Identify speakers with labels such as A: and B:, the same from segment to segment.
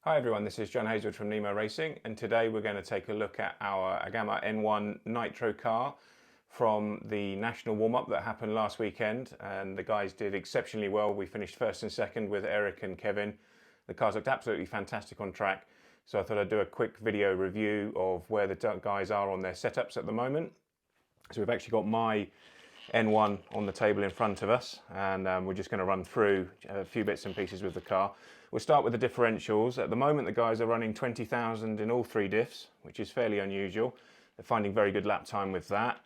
A: Hi everyone, this is John Hazelwood from Nemo Racing, and today we're going to take a look at our Agama N1 Nitro car from the national warm-up that happened last weekend, and the guys did exceptionally well. We finished first and second with Eric and Kevin. The cars looked absolutely fantastic on track, so I thought I'd do a quick video review of where the guys are on their setups at the moment. So we've actually got my N1 on the table in front of us, and we're just going to run through a few bits and pieces with the car. We'll start with the differentials. At the moment the guys are running 20,000 in all three diffs, which is fairly unusual. They're finding very good lap time with that.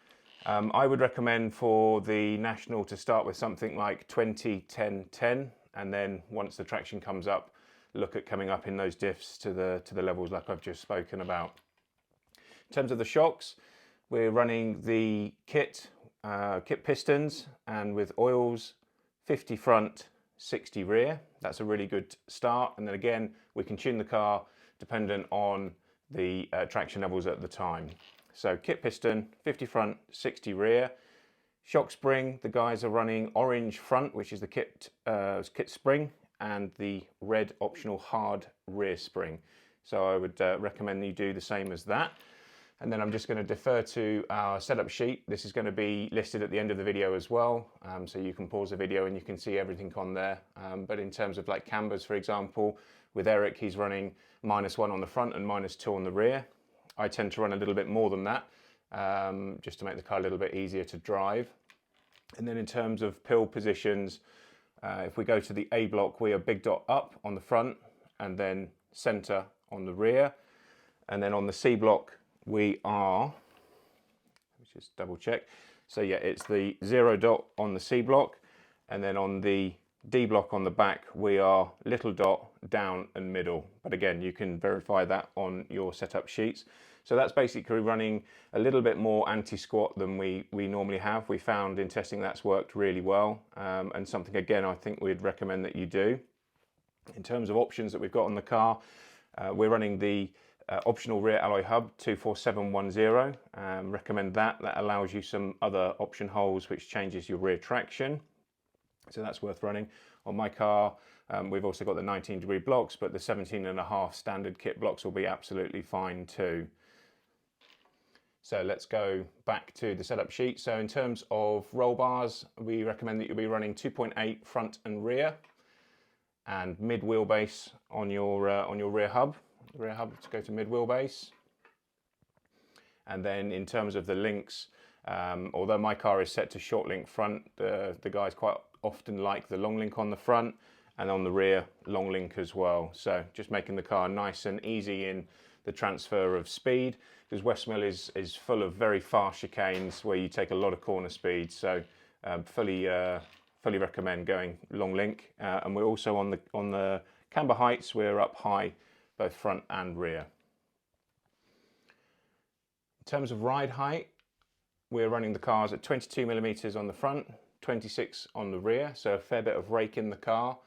A: I would recommend for the national to start with something like 20, 10, 10, and then once the traction comes up, look at coming up in those diffs to the levels like I've just spoken about. In terms of the shocks, we're running the kit pistons, and with oils 50 front, 60 rear. That's a really good start, and then again we can tune the car dependent on the traction levels at the time. So kit piston 50 front, 60 rear. Shock spring, the guys are running orange front, which is the kit spring, and the red optional hard rear spring. So I would recommend you do the same as that. And then I'm just going to defer to our setup sheet. This is going to be listed at the end of the video as well, so you can pause the video and you can see everything on there. But in terms of like cambers, for example, with Eric, he's running -1 on the front and -2 on the rear. I tend to run a little bit more than that, just to make the car a little bit easier to drive. And then in terms of pill positions, if we go to the A block, we are big dot up on the front and then center on the rear. And then on the C block, we are, let's just double check. So yeah, it's the 0 dot on the C block, and then on the D block on the back, we are little dot, down and middle. But again, you can verify that on your setup sheets. So that's basically running a little bit more anti-squat than we normally have. We found in testing that's worked really well, and something again I think we'd recommend that you do. In terms of options that we've got on the car, we're running the optional rear alloy hub 24710. Recommend that. That allows you some other option holes which changes your rear traction. So that's worth running. On my car, we've also got the 19-degree blocks, but the 17.5 standard kit blocks will be absolutely fine too. So let's go back to the setup sheet. So in terms of roll bars, we recommend that you'll be running 2.8 front and rear, and mid wheelbase on your rear hub. Rear hub to go to mid wheelbase. And then in terms of the links, although my car is set to short link front, the guys quite often like the long link on the front, and on the rear long link as well. So just making the car nice and easy in the transfer of speed, because Westmill is full of very fast chicanes where you take a lot of corner speed. So fully recommend going long link. And we're also on the camber heights, we're up high both front and rear. In terms of ride height, we're running the cars at 22mm on the front, 26 on the rear, so a fair bit of rake in the car.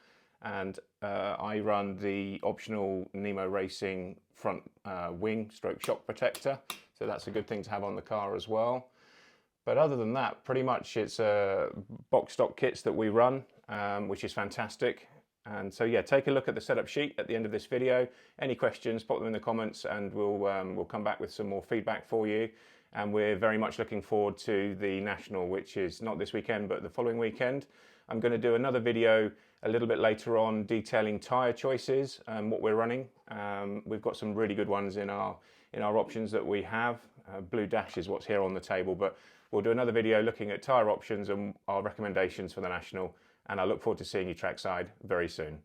A: And I run the optional Nemo Racing front wing stroke shock protector, so that's a good thing to have on the car as well. But other than that, pretty much it's box stock kits that we run, which is fantastic. And so yeah, take a look at the setup sheet at the end of this video. Any questions, pop them in the comments, and we'll come back with some more feedback for you. And we're very much looking forward to the national, which is not this weekend but the following weekend. I'm going to do another video a little bit later on detailing tyre choices and what we're running. We've got some really good ones in our options that we have. Blue Dash is what's here on the table, but we'll do another video looking at tyre options and our recommendations for the national. And I look forward to seeing you trackside very soon.